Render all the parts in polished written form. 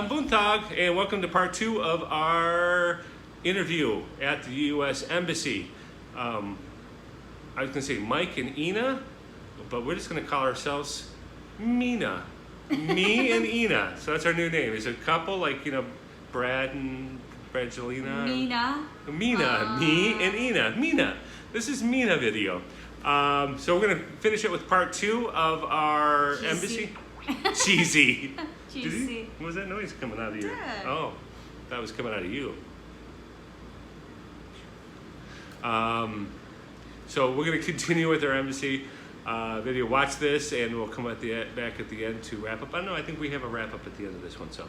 Magandang buntag, and welcome to part 2 of our interview at the U.S. Embassy. I was going to say Mike and Yna, but we're just going to call ourselves Mina. Me and Yna. So that's our new name. Is it a couple like, Brad and Brangelina? Mina. Me and Yna. Mina. This is Mina video. So we're going to finish it with part 2 of our embassy. Cheesy. Cheesy. What was that noise coming out of you? Yeah. Oh, that was coming out of you. So we're going to continue with our embassy video. Watch this, and we'll come back at the end to wrap up. I don't know. I think we have a wrap up at the end of this one. So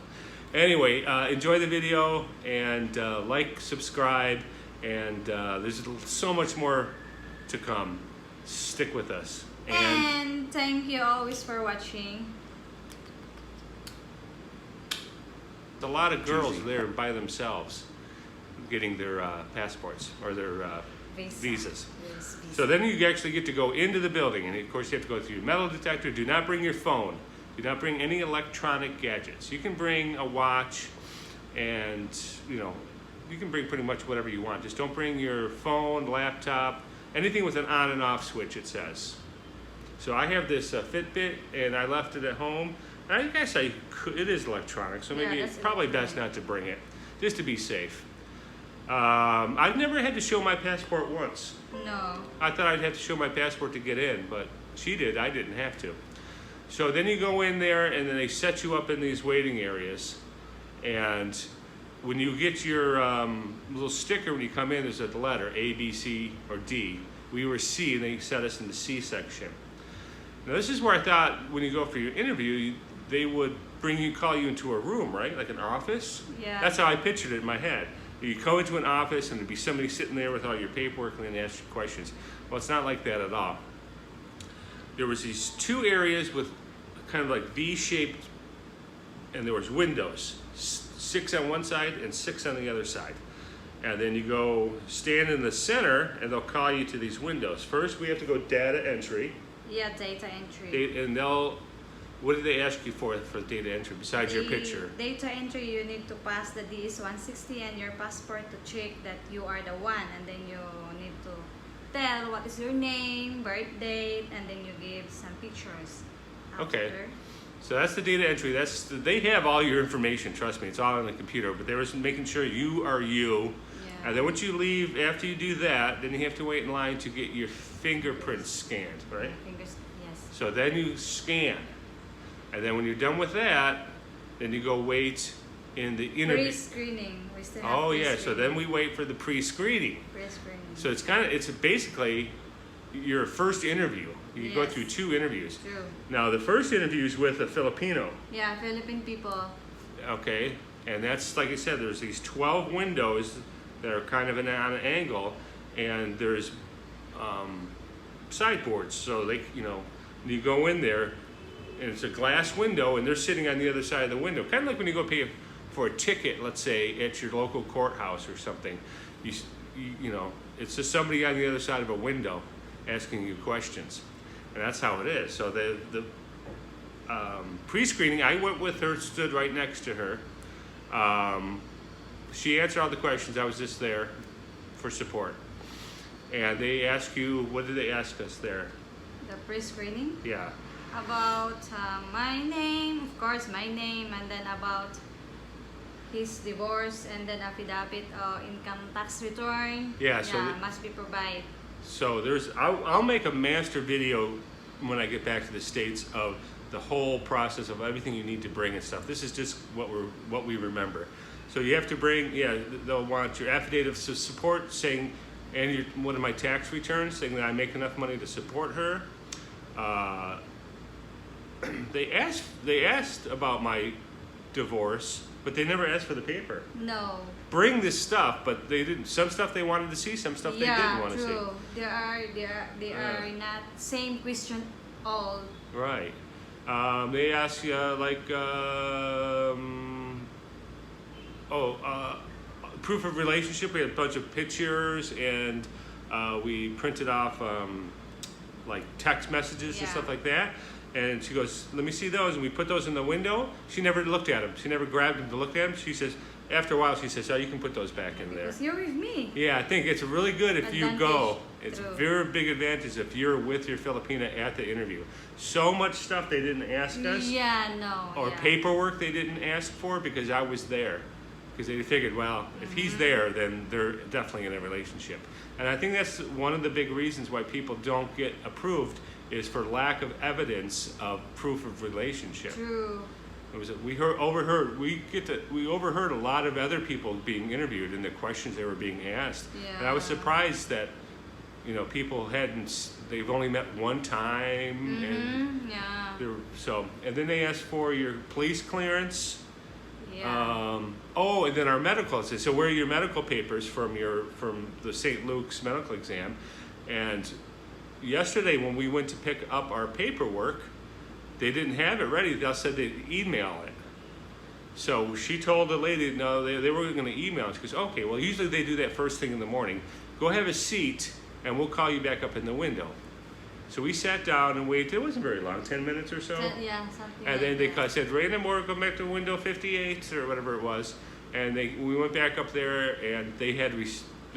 anyway, enjoy the video and like, subscribe, and there's so much more to come. Stick with us. And thank you always for watching. A lot of girls there by themselves getting their passports or their visas. Yes, So then you actually get to go into the building, and of course you have to go through your metal detector. Do not bring your phone. Do not bring any electronic gadgets. You can bring a watch, and you can bring pretty much whatever you want. Just don't bring your phone, laptop, anything with an on and off switch, it says. So I have this Fitbit, and I left it at home. I guess it is electronic, so maybe it's probably best not to bring it, just to be safe. I've never had to show my passport once. No. I thought I'd have to show my passport to get in, but she did. I didn't have to. So then you go in there, and then they set you up in these waiting areas. And when you get your little sticker when you come in, there's a letter, A, B, C, or D. We were C, and they set us in the C section. Now this is where I thought when you go for your interview, they would call you into a room, right? Like an office? Yeah. That's how I pictured it in my head. You go into an office and there'd be somebody sitting there with all your paperwork and then ask you questions. Well, it's not like that at all. There was these two areas with kind of like V-shaped, and there was windows, 6 on one side and 6 on the other side. And then you go stand in the center and they'll call you to these windows. First, we have to go data entry. Yeah, data entry. And what do they ask you for data entry besides your picture? Data entry, you need to pass the DS-160 and your passport to check that you are the one, and then you need to tell what is your name, birth date, and then you give some pictures. Okay. So that's the data entry. They have all your information. Trust me, it's all on the computer. But they were making sure you are you. Yeah. And then once you leave, after you do that, then you have to wait in line to get your fingerprints scanned, right? Fingers, yes. So then you scan. And then when you're done with that, then you go wait in the interview. Pre-screening. We still have Yeah. So then we wait for the pre-screening. Pre-screening. So it's basically your first interview. You go through 2 interviews. True. Now the first interview is with a Filipino. Yeah, Philippine people. Okay, and that's like I said. There's these 12 windows that are kind of on an angle, and there's sideboards. So you go in there, and it's a glass window, and they're sitting on the other side of the window. Kind of like when you go pay for a ticket, let's say at your local courthouse or something. It's just somebody on the other side of a window asking you questions, and that's how it is. So the pre-screening, I went with her, stood right next to her. She answered all the questions. I was just there for support. And they ask you, what did they ask us there? The pre-screening? Yeah. About my name, of course, my name, and then about his divorce, and then affidavit, income tax return. Yeah, so must be provided. So I'll make a master video when I get back to the States of the whole process of everything you need to bring and stuff. This is just what we remember. So you have to bring, they'll want your affidavit of support saying, and one of my tax returns saying that I make enough money to support her. They asked about my divorce, but they never asked for the paper. No. Bring this stuff, but they didn't. Some stuff they wanted to see, some stuff they didn't want to see. Yeah, true. They are not same question all. Right. They ask you proof of relationship. We had a bunch of pictures, and we printed off like text messages and stuff like that. And she goes, let me see those. And we put those in the window. She never looked at them. She never grabbed them to look at them. She says, after a while, she says, oh, you can put those back in there. Because you're with me. Yeah, I think it's really good if you go. It's True. a very big advantage if you're with your Filipina at the interview. So much stuff they didn't ask us. Yeah, no. Or yeah. paperwork they didn't ask for because I was there. Because they figured, well, if he's there, then they're definitely in a relationship. And I think that's one of the big reasons why people don't get approved is for lack of evidence of proof of relationship. True. It was we overheard a lot of other people being interviewed and the questions they were being asked. Yeah. And I was surprised that people they've only met one time and Yeah. and then they asked for your police clearance. Yeah. And then our medical. So where are your medical papers from the St. Luke's medical exam? And yesterday when we went to pick up our paperwork, they didn't have it ready. They said they'd email it. So she told the lady, no, they were going to email it. She goes, okay, well, usually they do that first thing in the morning. Go have a seat, and we'll call you back up in the window. So we sat down and waited. It wasn't very long, 10 minutes or so. Yeah, something And like then that. said, Raina Moore, go back to window 58 or whatever it was. And we went back up there, and they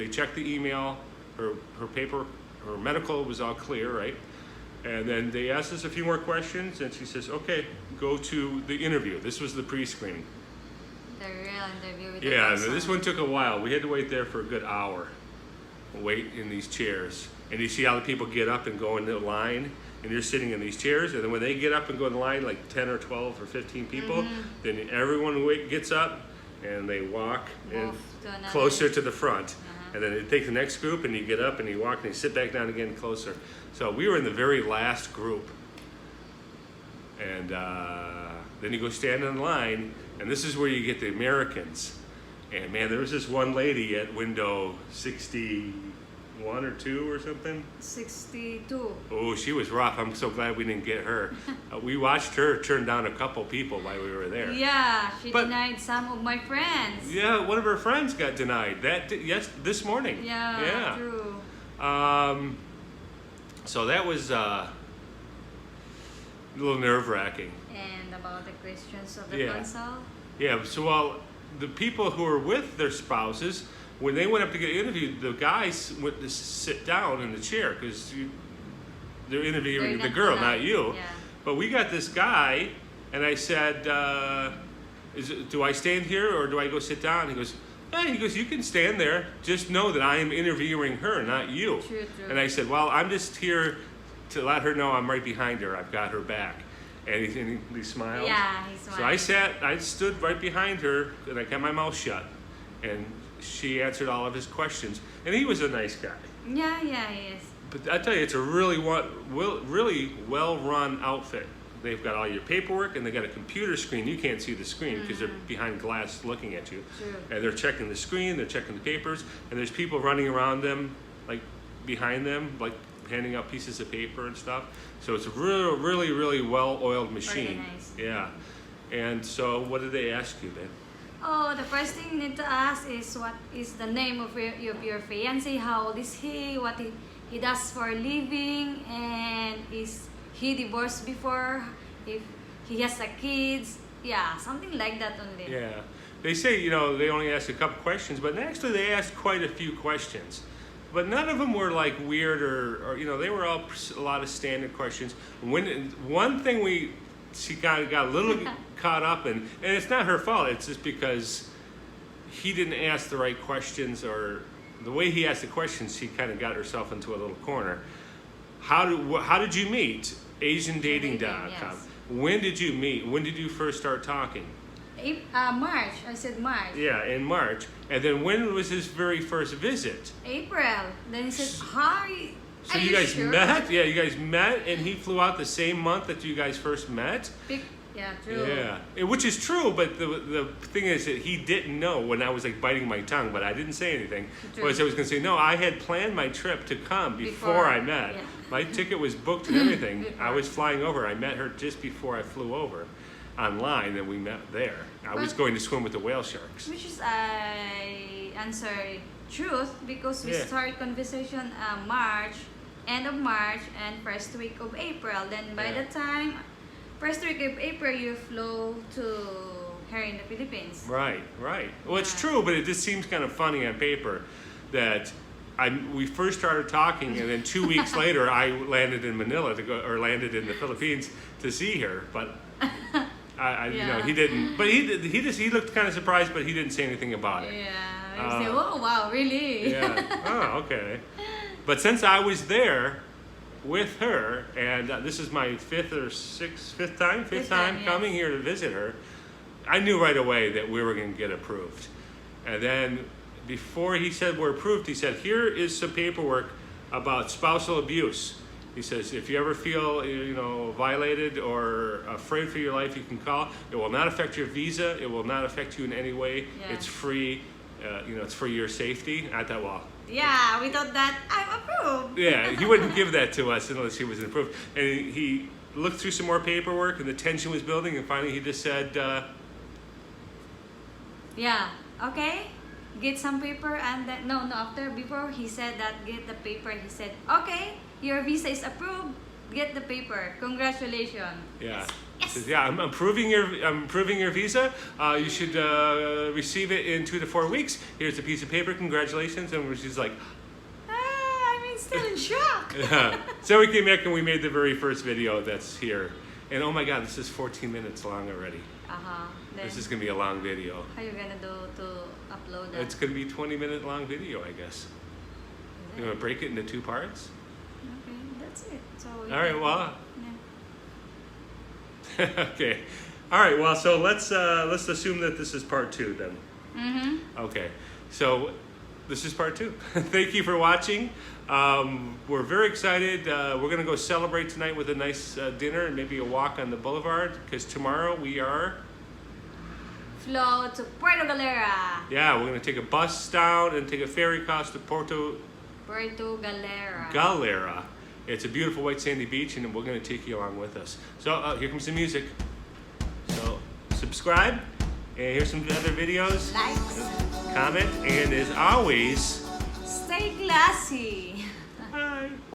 checked the email. Her paper, her medical was all clear, right? And then they asked us a few more questions, and she says, okay, go to the interview. This was the pre-screening. The real interview with the Yeah, person. this one took a while. We had to wait there for a good hour. Wait in these chairs. And you see how the people get up and go in the line, and you're sitting in these chairs, and then when they get up and go in the line, like 10 or 12 or 15 people, then everyone gets up, and they walk and to another- closer to the front. And then they take the next group, and you get up, and you walk, and you sit back down again closer. So we were in the very last group. And then you go stand in line, and this is where you get the Americans. And man, there was this one lady at window 61 or 2 or something. 62. Oh, she was rough. I'm so glad we didn't get her. We watched her turn down a couple people while we were there. Yeah, she denied some of my friends. Yeah, one of her friends got denied. This morning. Yeah, true. So that was a little nerve-wracking. And about the questions of the consul? Yeah, so the people who were with their spouses, when they went up to get interviewed, the guys went to sit down in the chair because they're interviewing the girl, not you. Yeah. But we got this guy, and I said, do I stand here or do I go sit down? He goes, you can stand there. Just know that I am interviewing her, not you. True. And I said, well, I'm just here to let her know I'm right behind her. I've got her back. And he smiled. Yeah, he smiled. So I stood right behind her, and I kept my mouth shut. And she answered all of his questions. And he was a nice guy. Yeah, he is. But I tell you, it's a really well-run outfit. They've got all your paperwork, and they got a computer screen. You can't see the screen because they're behind glass looking at you. True. And they're checking the screen, they're checking the papers, and there's people running around them, like behind them, like handing out pieces of paper and stuff. So it's a really well-oiled machine. Organized. Yeah. And so what did they ask you then? Oh, the first thing you need to ask is what is the name of your fiance, how old is he, what he does for a living, and is he divorced before, if he has a kids, something like that only. Yeah. They say, they only ask a couple questions, but actually they asked quite a few questions. But none of them were like weird or they were all a lot of standard questions. One thing she got a little caught up in, and it's not her fault, it's just because he didn't ask the right questions, or the way he asked the questions, she kind of got herself into a little corner. How did you meet? AsianDating.com. Yes. When did you meet? When did you first start talking? March. I said March. Yeah, in March. And then when was his very first visit? April. Then he said, hi. So Are you guys sure? met? Yeah, you guys met, and he flew out the same month that you guys first met? Yeah, true. Yeah, which is true, but the thing is that he didn't know when I was like biting my tongue, but I didn't say anything. Was I was going to say, no, I had planned my trip to come before I met. Yeah. My ticket was booked and everything. I was flying over. I met her just before I flew over online, and we met there. I was going to swim with the whale sharks. Which is, I answer truth, because we start conversation March end of March and first week of April. Then by Yeah. the time first week of April, you flew to here in the Philippines. Right, right. Well, it's Yeah. true, but it just seems kind of funny on paper that we first started talking, and then 2 weeks later, I landed in Manila or landed in the Philippines to see her. But you know, Yeah. he didn't. But he looked kind of surprised, but he didn't say anything about it. Yeah. You say, oh wow, really? Yeah. Oh, okay. But since I was there with her, and this is my fifth time Fifth time, yes. coming here to visit her, I knew right away that we were going to get approved. And then before he said we're approved, he said, here is some paperwork about spousal abuse. He says, if you ever feel, you know, violated or afraid for your life, you can call. It will not affect your visa. It will not affect you in any way. Yeah. It's free. You know, it's for your safety. I thought, well, Yeah, we thought that I'm approved. yeah, he wouldn't give that to us unless he was approved. And he looked through some more paperwork, and the tension was building. And finally, he just said, Yeah. Okay. Get some paper and then before he said that get the paper, he said, okay, your visa is approved. Get the paper. Congratulations. yeah. Yes. He says, yeah, I'm approving your visa. You should receive it in 2 to 4 weeks. Here's a piece of paper. Congratulations. And she's like, I'm still in shock. yeah. So we came back and we made the very first video that's here. And oh my God, this is 14 minutes long already. Then This is gonna be a long video. how you gonna do to upload that? It's gonna be a 20-minute long video, I guess. Is You it? wanna break it into 2 parts? Okay, that's it. So All right, well. Yeah. Okay. All right. Well, so let's assume that this is part 2 then. Mm-hmm. Okay. So this is part 2. Thank you for watching. We're very excited. We're gonna go celebrate tonight with a nice dinner and maybe a walk on the boulevard because tomorrow we are. Flow to Puerto Galera. Yeah, we're gonna take a bus down and take a ferry across to Puerto Galera. Galera. It's a beautiful white sandy beach, and we're gonna take you along with us. So here comes the music. So subscribe, and here's some other videos. Likes. Comment, and as always, Stay classy.